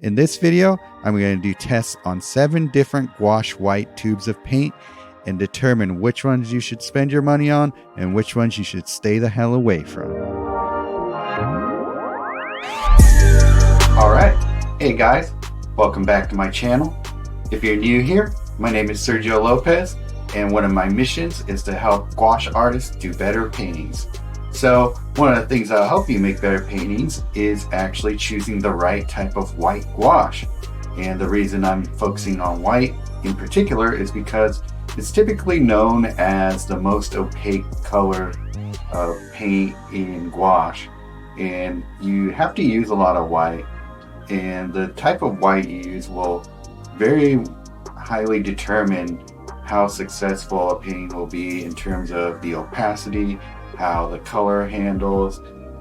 In this video, I'm going to do tests on 7 different gouache white tubes of paint and determine which ones you should spend your money on and which ones you should stay the hell away from. Alright, hey guys, welcome back to my channel. If you're new here, my name is Sergio Lopez, and one of my missions is to help gouache artists do better paintings. So one of the things that'll help you make better paintings is actually choosing the right type of white gouache. And the reason I'm focusing on white in particular is because it's typically known as the most opaque color of paint in gouache. And you have to use a lot of white. And the type of white you use will very highly determine how successful a painting will be in terms of the opacity, how the color handles,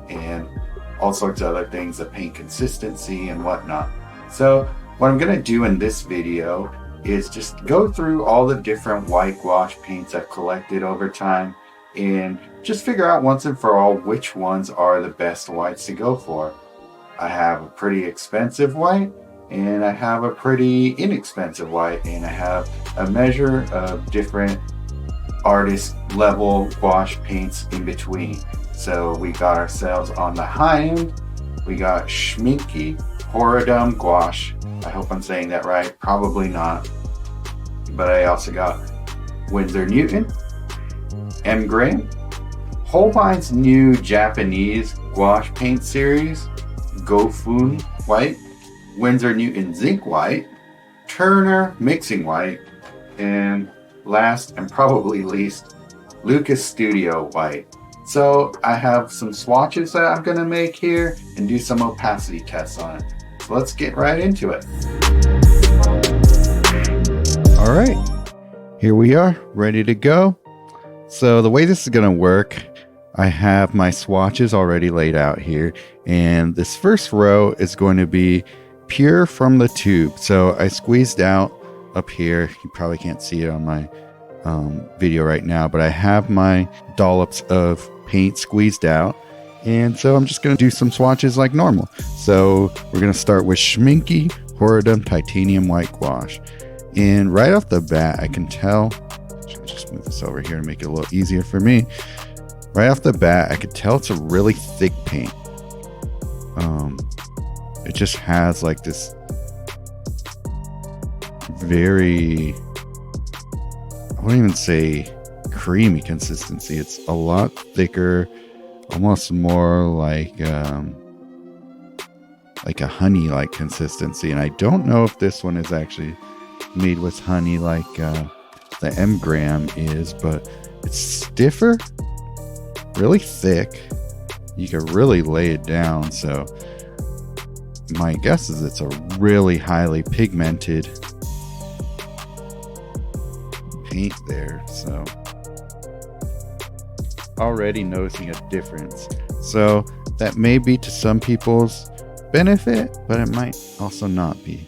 and all sorts of other things, the paint consistency and whatnot. So what I'm going to do in this video is just go through all the different white gouache paints I've collected over time and just figure out once and for all which ones are the best whites to go for. I have a pretty expensive white and I have a pretty inexpensive white, and I have a measure of different artist level gouache paints in between. So we got ourselves on the high end, we got Schminke Horadam gouache. I hope I'm saying that right, probably not. But I also got Windsor Newton, M. Holbein's new Japanese gouache paint series, Gofun white, Windsor Newton Zinc white, Turner mixing white, and last and probably least, Lukas Studio white. So I have some swatches that I'm going to make here and do some opacity tests on it. So let's get right into it. Alright, here we are, ready to go. So the way this is going to work, I have my swatches already laid out here, and this first row is going to be pure from the tube. So I squeezed out up here, you probably can't see it on my video right now, but I have my dollops of paint squeezed out, and so I'm just going to do some swatches like normal. So we're going to start with Schminke Horadam Titanium White Gouache, and right off the bat I can tell, I'll just move this over here to make it a little easier for me. Right off the bat I could tell it's a really thick paint. It just has like this very, I wouldn't even say creamy consistency. It's a lot thicker, almost more like a honey-like consistency. And I don't know if this one is actually made with honey like the M is, but it's stiffer, really thick. You can really lay it down. So my guess is it's a really highly pigmented paint there. So already noticing a difference. So that may be to some people's benefit, but it might also not be.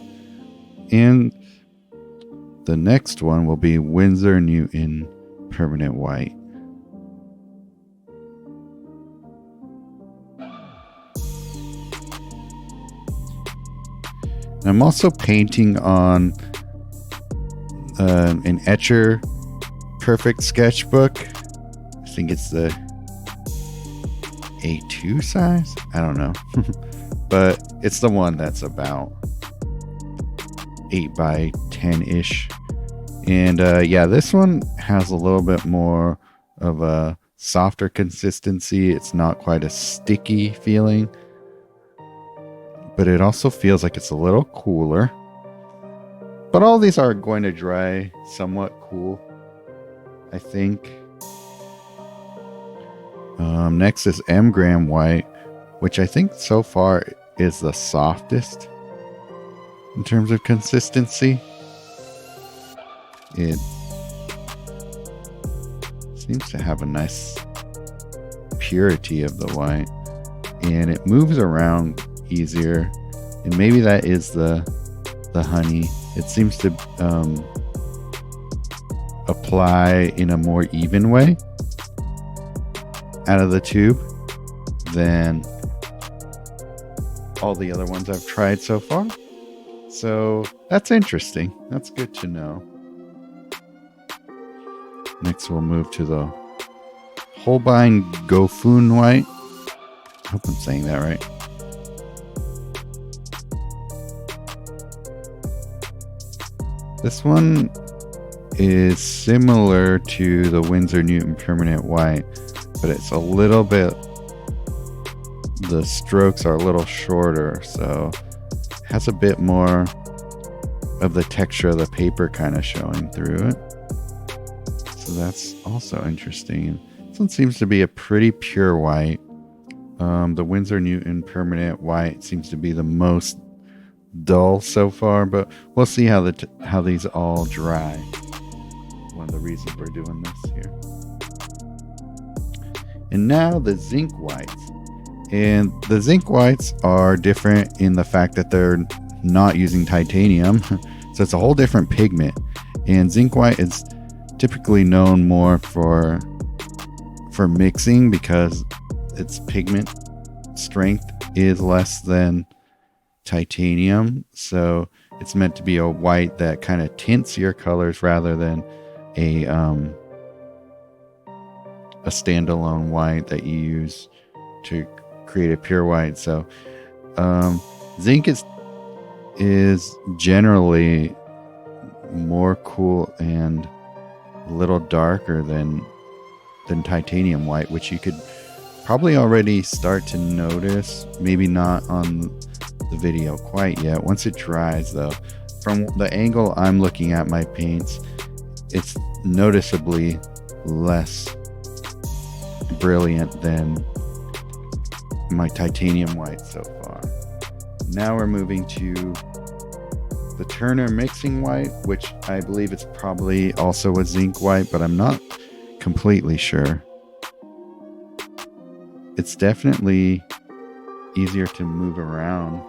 And the next one will be Windsor Newton Permanent White. I'm also painting on an Etcher Perfect Sketchbook. I think it's the A2 size. I don't know. But it's the one that's about 8 by 10-ish. And yeah, this one has a little bit more of a softer consistency. It's not quite a sticky feeling, but it also feels like it's a little cooler. But all these are going to dry somewhat cool, I think. Next is M. White, which I think so far is the softest in terms of consistency. It seems to have a nice purity of the white, and it moves around easier, and maybe that is the honey. It seems to apply in a more even way out of the tube than all the other ones I've tried so far. So that's interesting. That's good to know. Next we'll move to the Holbein Gofun white. I hope I'm saying that right. This one is similar to the Windsor Newton Permanent White, but it's a little bit, the strokes are a little shorter, so it has a bit more of the texture of the paper kind of showing through it. So that's also interesting. This one seems to be a pretty pure white. The Windsor Newton Permanent White seems to be the most dull so far, but we'll see how how these all dry. One of the reasons we're doing this here. And now the zinc whites. And the zinc whites are different in the fact that they're not using titanium. So it's a whole different pigment. And zinc white is typically known more for mixing because its pigment strength is less than titanium. So it's meant to be a white that kind of tints your colors rather than a standalone white that you use to create a pure white. So zinc is generally more cool and a little darker than titanium white, which you could probably already start to notice. Maybe not on the video quite yet. Once it dries though, from the angle I'm looking at my paints, it's noticeably less brilliant than my titanium white so far. Now we're moving to the Turner mixing white, which I believe it's probably also a zinc white, but I'm not completely sure. It's definitely easier to move around.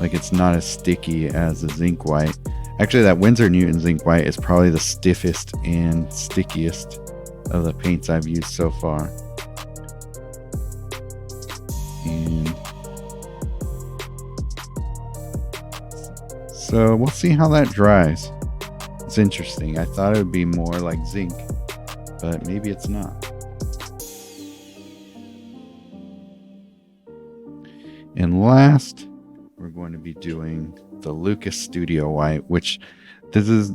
Like it's not as sticky as the zinc white. Actually, that Windsor Newton zinc white is probably the stiffest and stickiest of the paints I've used so far. And so we'll see how that dries. It's interesting. I thought it would be more like zinc, but maybe it's not. And last, we're going to be doing the Lukas Studio White, which this is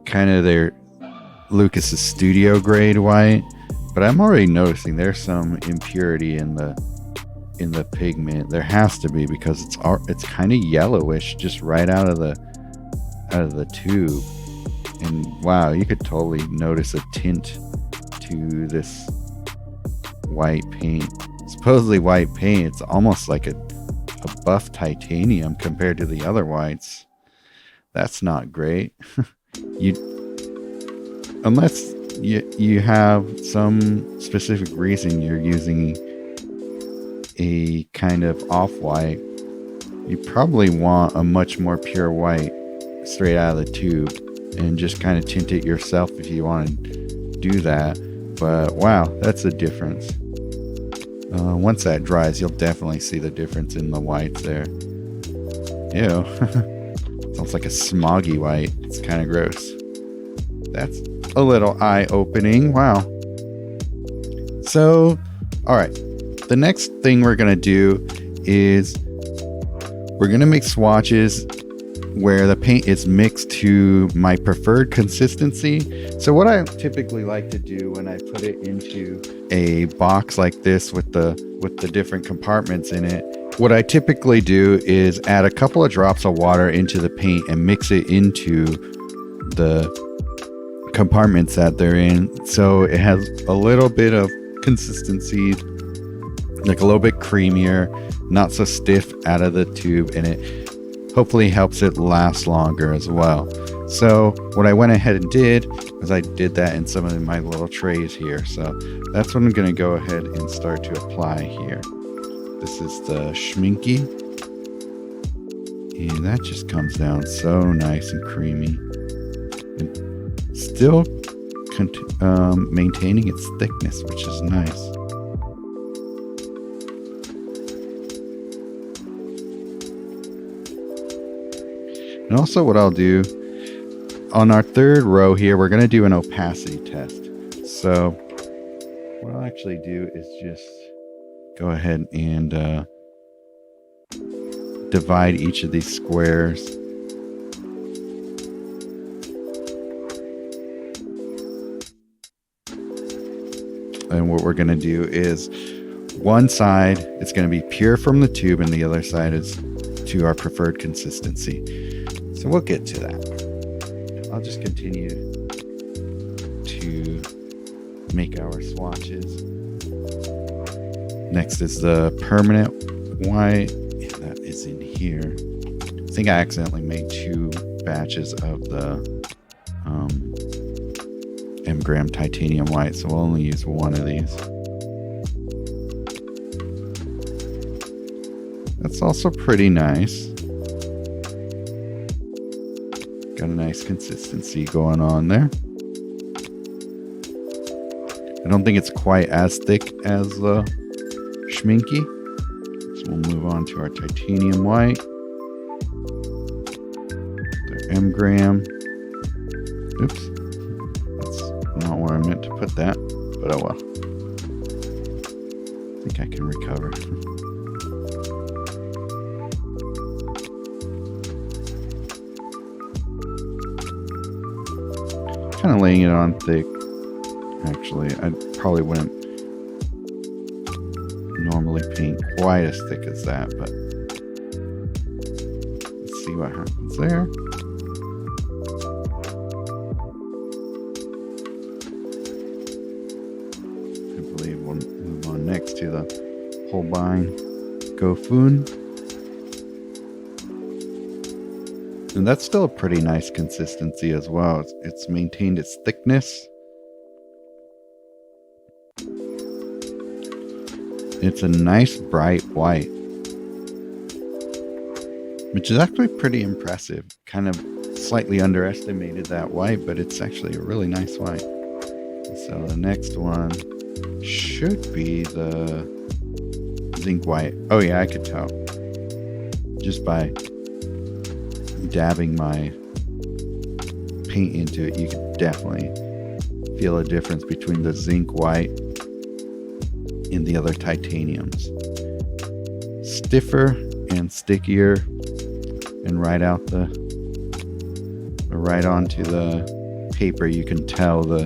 kind of their Lucas's studio grade white, but I'm already noticing there's some impurity in the pigment. There has to be, because it's kind of yellowish just right out of the tube. And wow, you could totally notice a tint to this white paint. Supposedly white paint, it's almost like a buff titanium compared to the other whites. That's not great. Unless you have some specific reason you're using a kind of off-white, you probably want a much more pure white straight out of the tube and just kind of tint it yourself if you want to do that. But wow, that's a difference. Once that dries, you'll definitely see the difference in the whites there. Ew. Sounds like a smoggy white. It's kind of gross. That's a little eye-opening. Wow. So, alright. The next thing we're going to do is we're going to make swatches where the paint is mixed to my preferred consistency. So what I typically like to do when I put it into a box like this with the different compartments in it, what I typically do is add a couple of drops of water into the paint and mix it into the compartments that they're in, so it has a little bit of consistency, like a little bit creamier, not so stiff out of the tube, and it hopefully helps it last longer as well. So what I went ahead and did was I did that in some of my little trays here. So that's what I'm going to go ahead and start to apply here. This is the Schminke, and that just comes down so nice and creamy, and still maintaining its thickness, which is nice. And also what I'll do, on our third row here, we're going to do an opacity test. So what I'll actually do is just go ahead and divide each of these squares. And what we're going to do is one side, it's going to be pure from the tube, and the other side is to our preferred consistency. So we'we'll get to that. I'll just continue to make our swatches. Next is the permanent white, and that is in here. I think I accidentally made 2 batches of the M-gram titanium white, so we'll only use one of these. That's also pretty nice. Got a nice consistency going on there. I don't think it's quite as thick as the Schminke. So we'll move on to our titanium white. The M-gram. Oops. That's not where I meant to put that, but oh well. I think I can recover. Kind of laying it on thick. Actually, I probably wouldn't normally paint quite as thick as that, but let's see what happens there. I believe we'll move on next to the Holbein Gofun. And that's still a pretty nice consistency as well. It's maintained its thickness. It's a nice bright white, which is actually pretty impressive. Kind of slightly underestimated that white, but it's actually a really nice white. So the next one should be the Zinc white. Oh yeah, I could tell just by dabbing my paint into it. You can definitely feel a difference between the Zinc white and the other titaniums. Stiffer and stickier, and right onto the paper you can tell the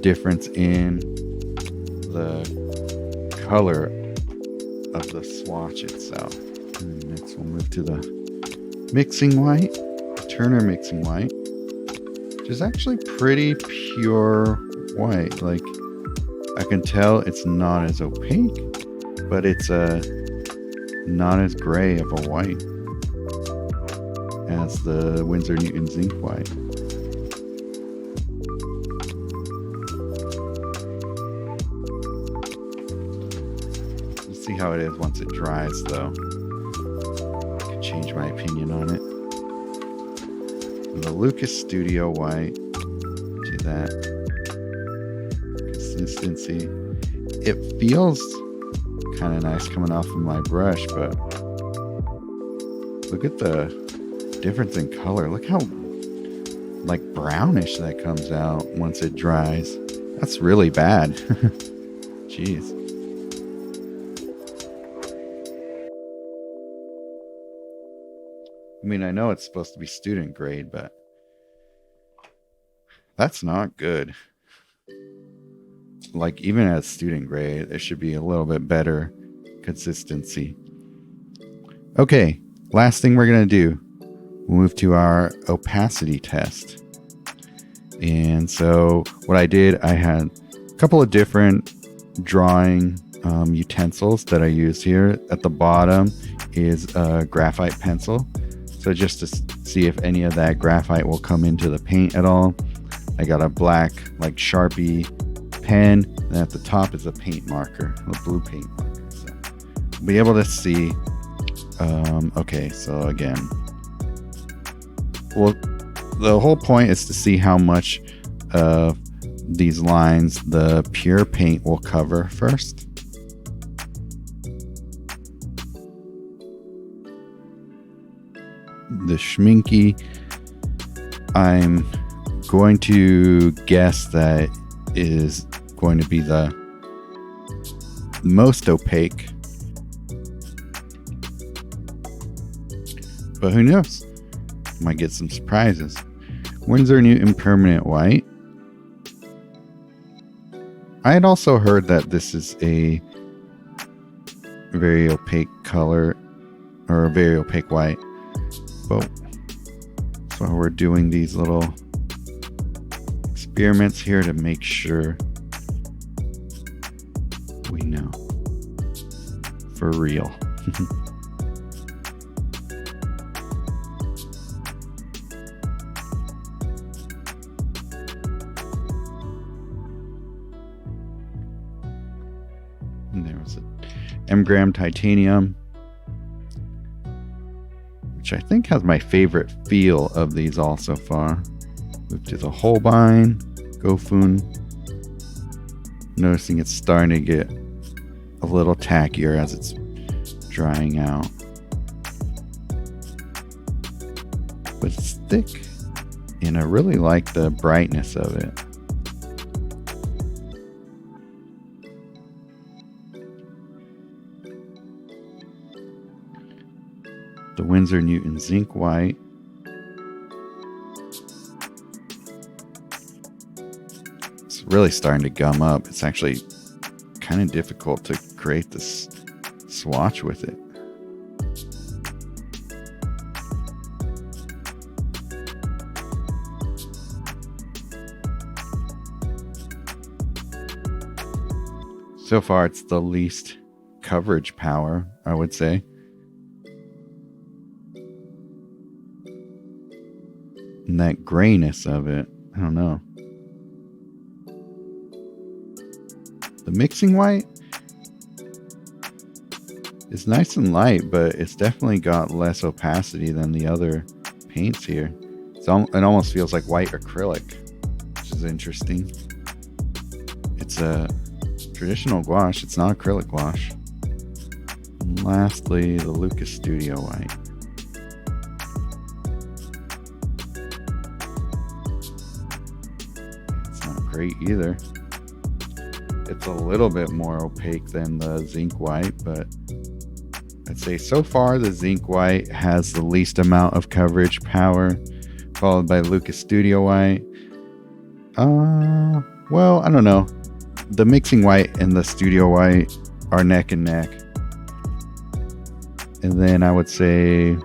difference in the color of the swatch itself. And next we'll move to the mixing white, Turner mixing white, which is actually pretty pure white. Like, I can tell it's not as opaque, but it's not as gray of a white as the Windsor Newton Zinc white. Let's see how it is once it dries, though. I can change my opinion on it. The Lukas Studio white, to that consistency. It feels kind of nice coming off of my brush, but look at the difference in color. Look how like brownish that comes out once it dries. That's really bad. Jeez. I mean, I know it's supposed to be student grade, but that's not good. Like, even as student grade, there should be a little bit better consistency. Okay, last thing we're going to do, we'll move to our opacity test. And so what I did, I had a couple of different drawing utensils that I used here. At the bottom is a graphite pencil. So just to see if any of that graphite will come into the paint at all. I got a black, like, Sharpie pen, and at the top is a paint marker, a blue paint marker. So you'll be able to see. Okay, so again, well, the whole point is to see how much of these lines the pure paint will cover first. the Schminke, I'm going to guess that is going to be the most opaque. But who knows? Might get some surprises. Windsor Newton Permanent White. I had also heard that this is a very opaque color, or a very opaque white. But so we're doing these little experiments here to make sure we know for real. And there was an M-gram titanium, which I think has my favorite feel of these all so far. Move to the Holbein, Gofun. Noticing it's starting to get a little tackier as it's drying out. But it's thick, and I really like the brightness of it. The Windsor Newton Zinc White. It's really starting to gum up. It's actually kind of difficult to create this swatch with it. So far, it's the least coverage power, I would say. And that grayness of it, I don't know. The mixing white is nice and light, but it's definitely got less opacity than the other paints here. It almost feels like white acrylic, which is interesting. It's a traditional gouache. It's not acrylic gouache. And lastly, the Lukas Studio White. It's not great either. It's a little bit more opaque than the Zinc White, but I'd say so far the Zinc White has the least amount of coverage power, followed by Lukas Studio White. Well, I don't know. The mixing white and the studio white are neck and neck. And then I would say,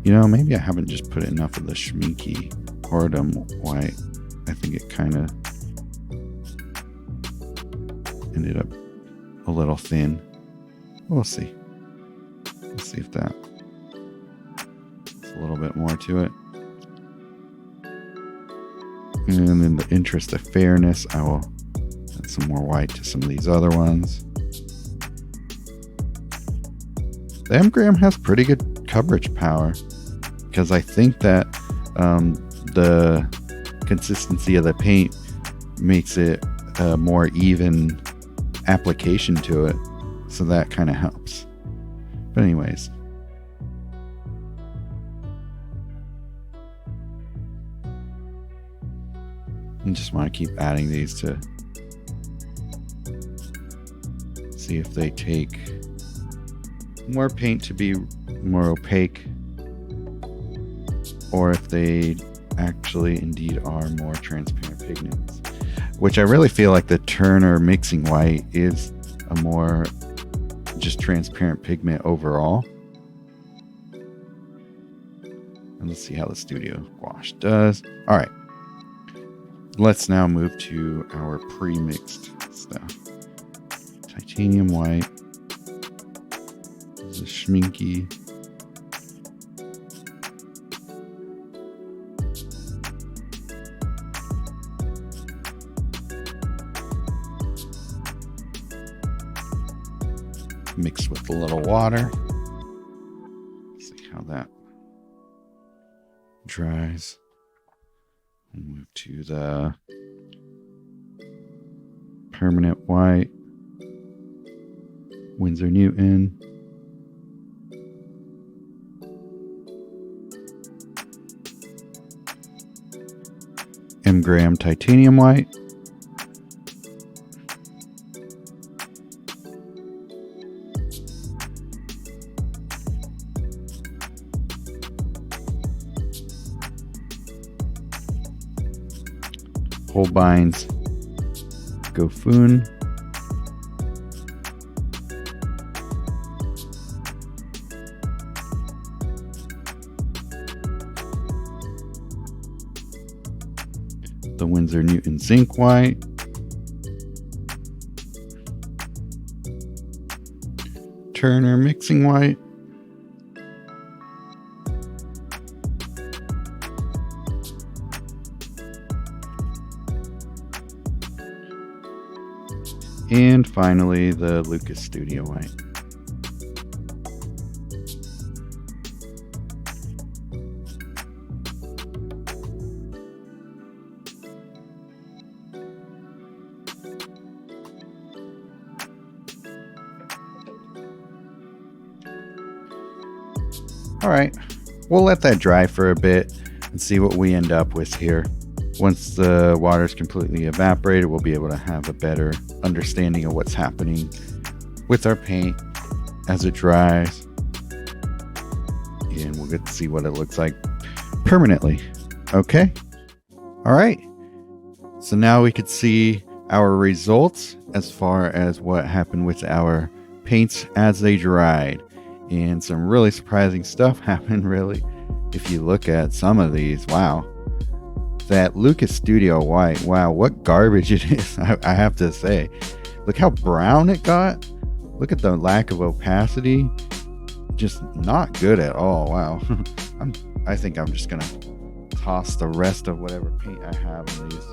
maybe I haven't just put enough of the Schminke Horadam white. I think it kind of ended up a little thin. We'll see. We'll see if that's a little bit more to it. And in the interest of fairness, I will add some more white to some of these other ones. The M-gram has pretty good coverage power because I think that the consistency of the paint makes it a more even application to it. So that kind of helps. But anyways. I just want to keep adding these to see if they take more paint to be more opaque, or if they actually indeed are more transparent pigments, which I really feel like the Turner mixing white is a more just transparent pigment overall. And let's see how the Studio Gouache does. All right. Let's now move to our pre-mixed stuff. Titanium white. This is Schminke. Mixed with a little water. Let's see how that dries. We'll move to the permanent white, Windsor Newton. Gram titanium white. Holbein's Gofun. The Windsor Newton Zinc white. Turner mixing white. And finally, the Lukas Studio white. All right, we'll let that dry for a bit and see what we end up with here. Once the water is completely evaporated, we'll be able to have a better understanding of what's happening with our paint as it dries. And we'll get to see what it looks like permanently. Okay. All right. So now we could see our results as far as what happened with our paints as they dried. And some really surprising stuff happened, really. If you look at some of these, wow. That Lukas Studio white, wow, what garbage it is, I have to say. Look how brown it got. Look at the lack of opacity. Just not good at all. Wow. I think I'm just gonna toss the rest of whatever paint I have in these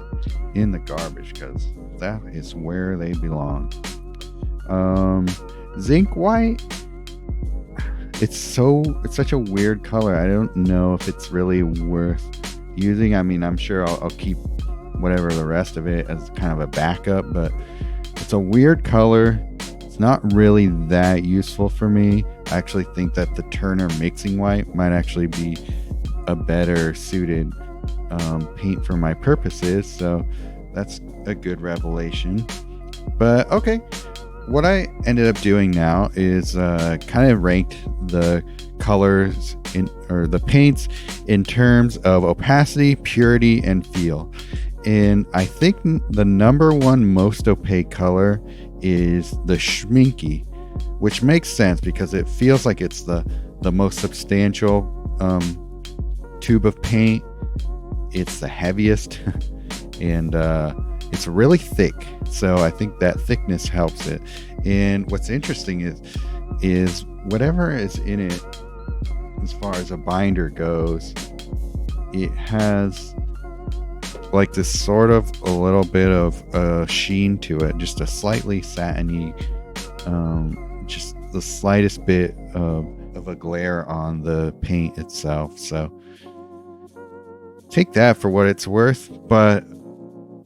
in the garbage, because that is where they belong. Zinc white, it's such a weird color. I don't know if it's really worth using. I mean, I'm sure I'll keep whatever the rest of it as kind of a backup, but it's a weird color. It's not really that useful for me. I actually think that the Turner mixing white might actually be a better suited paint for my purposes, so that's a good revelation. But okay, what I ended up doing now is kind of ranked the colors or the paints in terms of opacity, purity, and feel. And I think the number one most opaque color is the Schminke, which makes sense because it feels like it's the most substantial tube of paint. It's the heaviest and it's really thick, so I think that thickness helps it. And what's interesting is whatever is in it as far as a binder goes, it has like this sort of a little bit of sheen to it, just a slightly satiny, just the slightest bit of a glare on the paint itself. So take that for what it's worth, but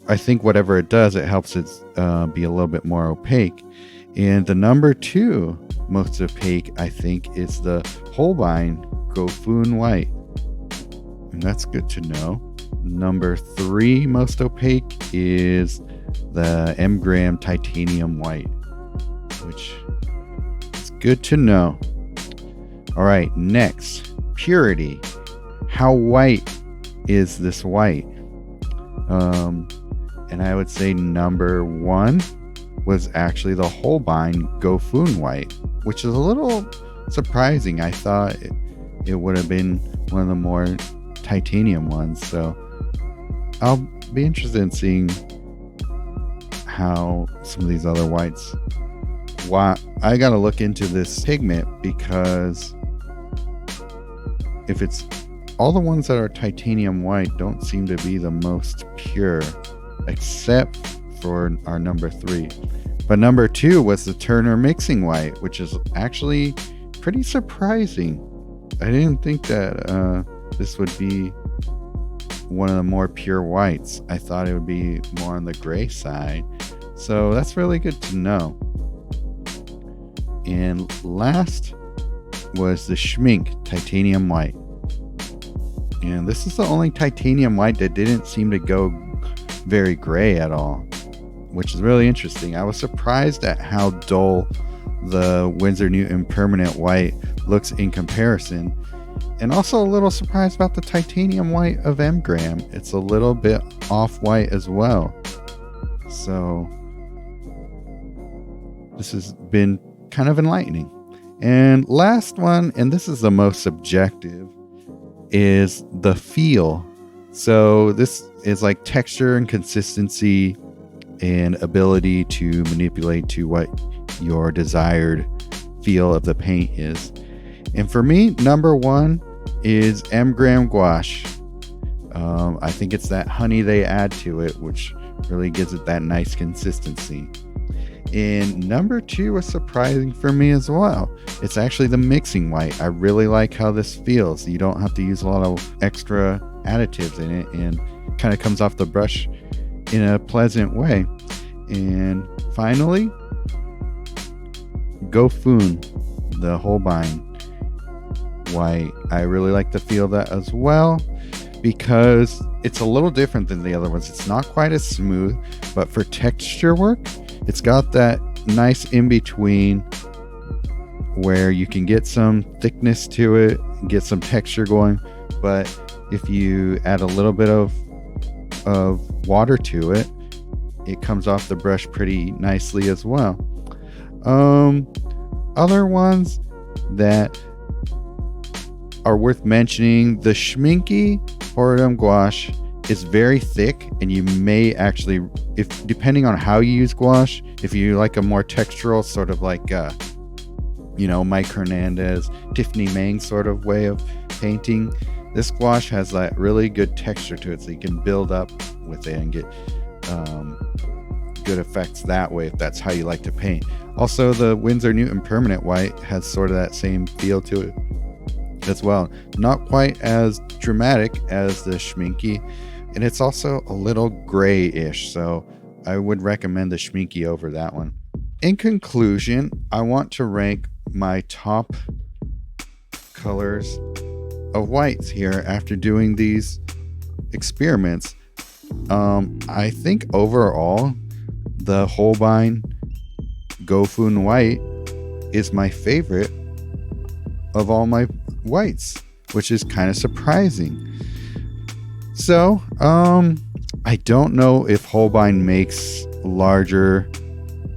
I think whatever it does, it helps it be a little bit more opaque. And the number two most opaque, I think, is the Holbein Gofun white. And that's good to know. Number three most opaque is the Gram titanium white, which is good to know. All right, next, purity. How white is this white? And I would say number one was actually the Holbein Gofun white, which is a little surprising. I thought it would have been one of the more titanium ones. So I'll be interested in seeing how some of these other whites. Wow, I gotta look into this pigment, because if it's all the ones that are titanium white don't seem to be the most pure, except for our number three. But number two was the Turner mixing white, which is actually pretty surprising. I didn't think that this would be one of the more pure whites. I thought it would be more on the gray side. So that's really good to know. And last was the Schminke titanium white. And this is the only titanium white that didn't seem to go very gray at all, which is really interesting. I was surprised at how dull the Windsor Newton permanent white looks in comparison, and also a little surprised about the titanium white of M-Gram. It's a little bit off-white as well. So this has been kind of enlightening. And last one, and this is the most subjective, is the feel. So this is like texture and consistency and ability to manipulate to what your desired feel of the paint is. And for me, number one is M-Gram Gouache. I think it's that honey they add to it, which really gives it that nice consistency. And number two was surprising for me as well. It's actually the mixing white. I really like how this feels. You don't have to use a lot of extra additives in it, and kind of comes off the brush in a pleasant way. And finally, Gofun, the Holbein white. I really like the feel of that as well, because it's a little different than the other ones. It's not quite as smooth, but for texture work, it's got that nice in between where you can get some thickness to it, get some texture going, but if you add a little bit of water to it, it comes off the brush pretty nicely as well. Other ones that are worth mentioning, the Schminke Horadam Gouache is very thick, and you may actually, if depending on how you use gouache, if you like a more textural sort of like Mike Hernandez, Tiffany Mang sort of way of painting, this gouache has that really good texture to it, so you can build up with it and get good effects that way if that's how you like to paint. Also, the Windsor Newton permanent white has sort of that same feel to it as well. Not quite as dramatic as the Schminke, and it's also a little grayish, so I would recommend the Schminke over that one. In conclusion, I want to rank my top colors of whites here after doing these experiments. I think overall the Holbein Gofun white is my favorite of all my whites, which is kind of surprising. So I don't know if Holbein makes larger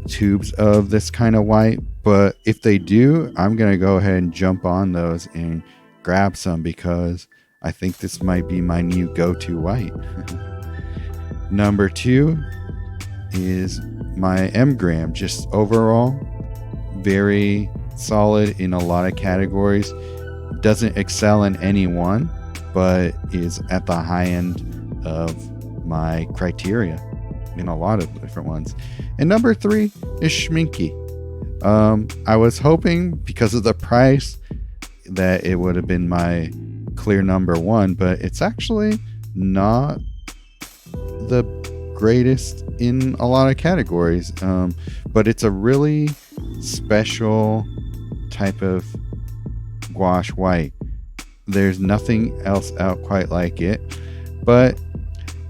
tubes of this kind of white, but if they do, I'm gonna go ahead and jump on those and grab some, because I think this might be my new go-to white. Number two is my M-Gram. Just overall very solid in a lot of categories. Doesn't excel in any one, but is at the high end of my criteria in a lot of different ones. And number three is Schminke. I was hoping, because of the price, that it would have been my clear number one, but it's actually not the greatest in a lot of categories. But it's a really special type of gouache white. There's nothing else out quite like it. But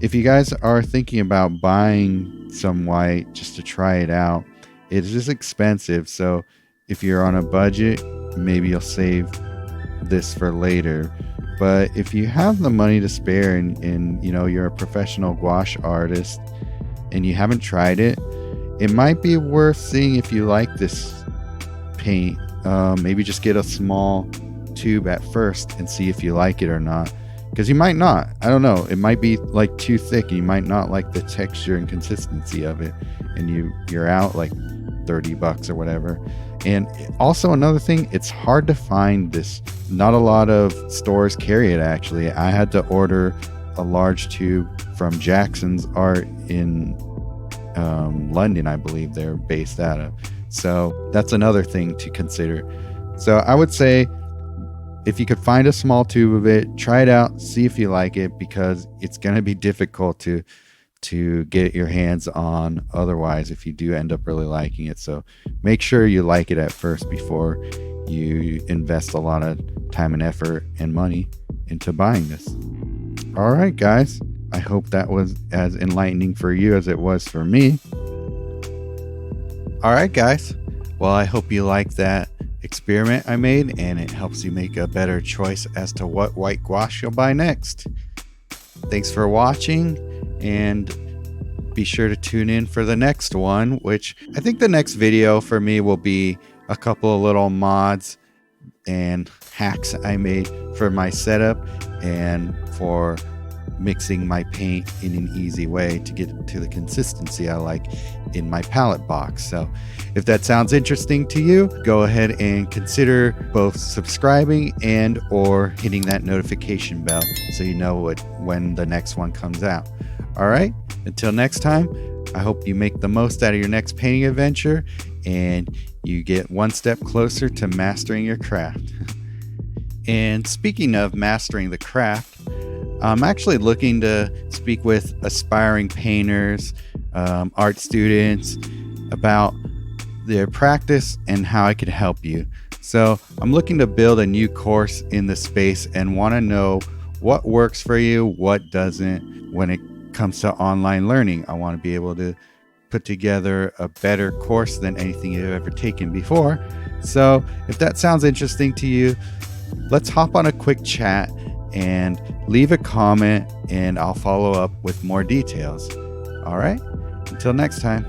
if you guys are thinking about buying some white just to try it out, it is expensive. So if you're on a budget, maybe you'll save this for later. But if you have the money to spare, and you're a professional gouache artist and you haven't tried it, it might be worth seeing if you like this paint. Maybe just get a small tube at first and see if you like it or not, because you might not. I don't know, it might be like too thick and you might not like the texture and consistency of it, and you're out like $30 or whatever. And also another thing, it's hard to find this. Not a lot of stores carry it, actually. I had to order a large tube from Jackson's Art in London, I believe they're based out of. So that's another thing to consider. So I would say, if you could find a small tube of it, try it out, see if you like it, because it's going to be difficult to get your hands on otherwise if you do end up really liking it. So make sure you like it at first before you invest a lot of time and effort and money into buying this. All right, guys. I hope that was as enlightening for you as it was for me. All right, guys. Well, I hope you liked that experiment I made, and it helps you make a better choice as to what white gouache you'll buy next. Thanks for watching, and be sure to tune in for the next one, which I think the next video for me will be a couple of little mods and hacks I made for my setup and for mixing my paint in an easy way to get to the consistency I like in my palette box. So if that sounds interesting to you, go ahead and consider both subscribing and or hitting that notification bell so you know when the next one comes out. All right, until next time, I hope you make the most out of your next painting adventure and you get one step closer to mastering your craft. And speaking of mastering the craft, I'm actually looking to speak with aspiring painters, art students about their practice and how I could help you. So I'm looking to build a new course in the space and want to know what works for you, what doesn't when it comes to online learning. I want to be able to put together a better course than anything you've ever taken before. So if that sounds interesting to you, let's hop on a quick chat and leave a comment, and I'll follow up with more details. All right, until next time.